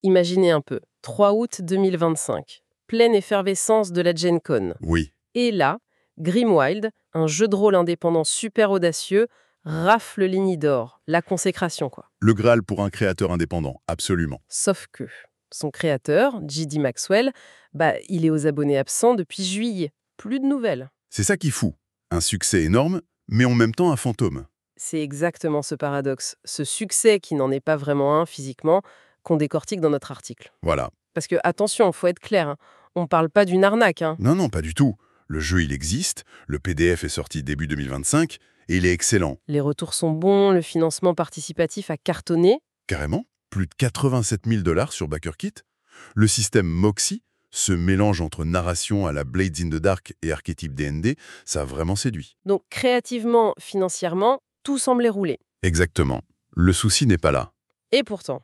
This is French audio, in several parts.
Imaginez un peu, 3 août 2025, pleine effervescence de la Gen Con. Oui, Et là, Grimwild, un jeu de rôle indépendant super audacieux, rafle l'Igni d'or, la consécration quoi. le Graal pour un créateur indépendant, absolument. Sauf que son créateur, J.D. Maxwell, il est aux abonnés absents depuis juillet. Plus de nouvelles. C'est ça qui fout. Un succès énorme, mais en même temps un fantôme. C'est exactement ce paradoxe, ce succès qui n'en est pas vraiment un physiquement, qu'on décortique dans notre article. Voilà. Parce que, attention, faut être clair, hein, on parle pas d'une arnaque. Non, non, pas du tout. Le jeu, il existe, le PDF est sorti début 2025, et il est excellent. Les retours sont bons, le financement participatif a cartonné. Carrément, plus de 87 000 $ sur BackerKit. Le système Moxie, ce mélange entre narration à la Blades in the Dark et archétype D&D, ça a vraiment séduit. Donc, créativement, financièrement, tout semblait rouler. Exactement. Le souci n'est pas là. Et pourtant,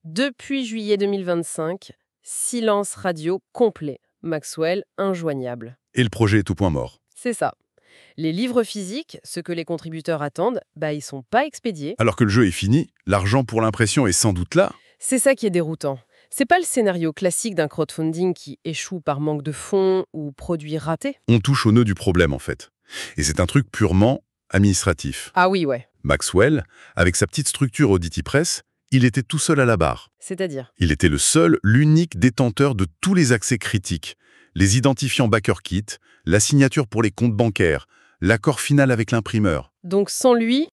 depuis juillet 2025, silence radio complet. Maxwell injoignable. Et le projet est au point mort. C'est ça. Les livres physiques, ce que les contributeurs attendent, ils sont pas expédiés. Alors que le jeu est fini, l'argent pour l'impression est sans doute là. C'est ça qui est déroutant. C'est pas le scénario classique d'un crowdfunding qui échoue par manque de fonds ou produit raté. On touche au nœud du problème, en fait. Et c'est un truc purement administratif. Ah oui, ouais. Maxwell, avec sa petite structure Audity Press, il était tout seul à la barre. C'est-à-dire, Il était le seul, l'unique détenteur de tous les accès critiques. Les identifiants BackerKit, la signature pour les comptes bancaires, l'accord final avec l'imprimeur. donc sans lui,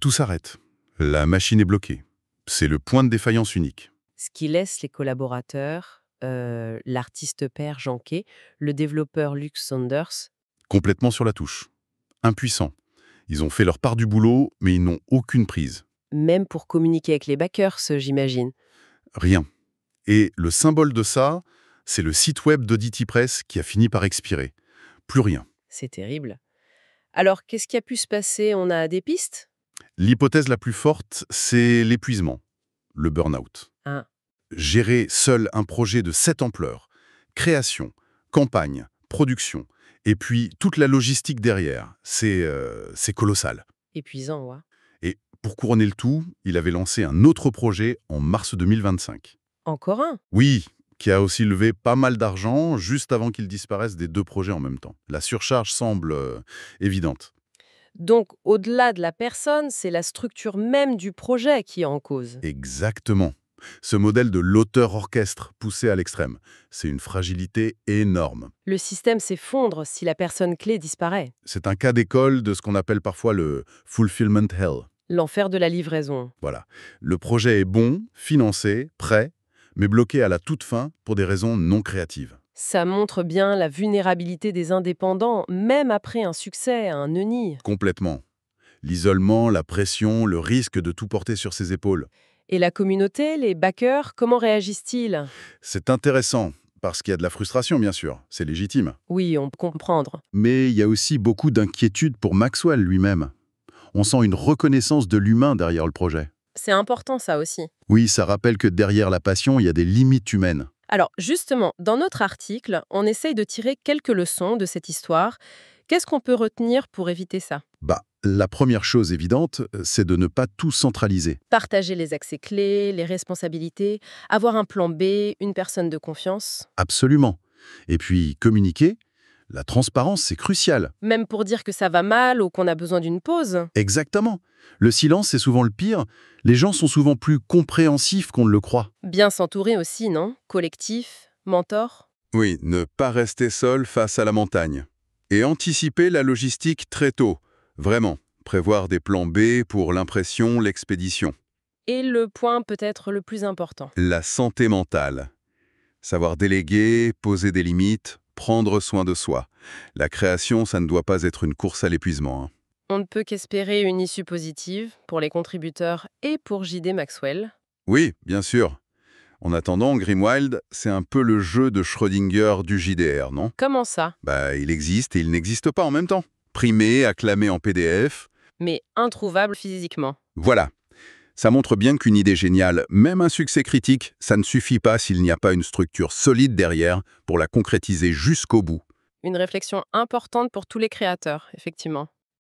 Tout s'arrête. La machine est bloquée. C'est le point de défaillance unique. ce qui laisse les collaborateurs, l'artiste père Jean Quay, le développeur Luke Saunders, Complètement sur la touche. Impuissants. Ils ont fait leur part du boulot, mais ils n'ont aucune prise. même pour communiquer avec les backers, j'imagine. Rien. Et le symbole de ça, c'est le site web d'Audity Press qui a fini par expirer. Plus rien. C'est terrible. Alors, qu'est-ce qui a pu se passer? On a des pistes? L'hypothèse la plus forte, c'est l'épuisement, le burn-out. Ah, Gérer seul un projet de cette ampleur, création, campagne, production, et puis toute la logistique derrière, c'est colossal. épuisant, ouais. Et pour couronner le tout, il avait lancé un autre projet en mars 2025. Encore un? Oui, qui a aussi levé pas mal d'argent juste avant qu'il disparaisse des deux projets en même temps. La surcharge semble évidente. Donc, au-delà de la personne, c'est la structure même du projet qui est en cause. Exactement. Ce modèle de l'auteur-orchestre poussé à l'extrême, c'est une fragilité énorme. Le système s'effondre si la personne clé disparaît. C'est un cas d'école de ce qu'on appelle parfois le fulfillment hell. L'enfer de la livraison. Voilà. Le projet est bon, financé, prêt, mais bloqué à la toute fin pour des raisons non créatives. Ça montre bien la vulnérabilité des indépendants, même après un succès, un neni. Complètement. L'isolement, la pression, le risque de tout porter sur ses épaules. Et la communauté, les backers, comment réagissent-ils? C'est intéressant, parce qu'il y a de la frustration, bien sûr, c'est légitime. Oui, on peut comprendre. Mais il y a aussi beaucoup d'inquiétude pour Maxwell lui-même. On sent une reconnaissance de l'humain derrière le projet. C'est important ça aussi. Oui, ça rappelle que derrière la passion, il y a des limites humaines. Alors justement, dans notre article, on essaye de tirer quelques leçons de cette histoire. Qu'est-ce qu'on peut retenir pour éviter ça? La première chose évidente, c'est de ne pas tout centraliser. Partager les accès clés, les responsabilités, avoir un plan B, une personne de confiance. Absolument. Et puis, communiquer, la transparence, c'est crucial. Même pour dire que ça va mal ou qu'on a besoin d'une pause. Exactement. Le silence, c'est souvent le pire. Les gens sont souvent plus compréhensifs qu'on ne le croit. Bien s'entourer aussi, non? Collectif, mentor. Oui, ne pas rester seul face à la montagne. Et anticiper la logistique très tôt. Vraiment. Prévoir des plans B pour l'impression, l'expédition. Et le point peut-être le plus important. La santé mentale. Savoir déléguer, poser des limites, prendre soin de soi. La création, ça ne doit pas être une course à l'épuisement. On ne peut qu'espérer une issue positive pour les contributeurs et pour J.D. Maxwell. Oui, bien sûr. En attendant, Grimwild, c'est un peu le jeu de Schrödinger du JDR, non? Comment ça? Il existe et il n'existe pas en même temps. Primé, acclamé en PDF. Mais introuvable physiquement. Voilà. Ça montre bien qu'une idée géniale, même un succès critique, ça ne suffit pas s'il n'y a pas une structure solide derrière pour la concrétiser jusqu'au bout. Une réflexion importante pour tous les créateurs, effectivement.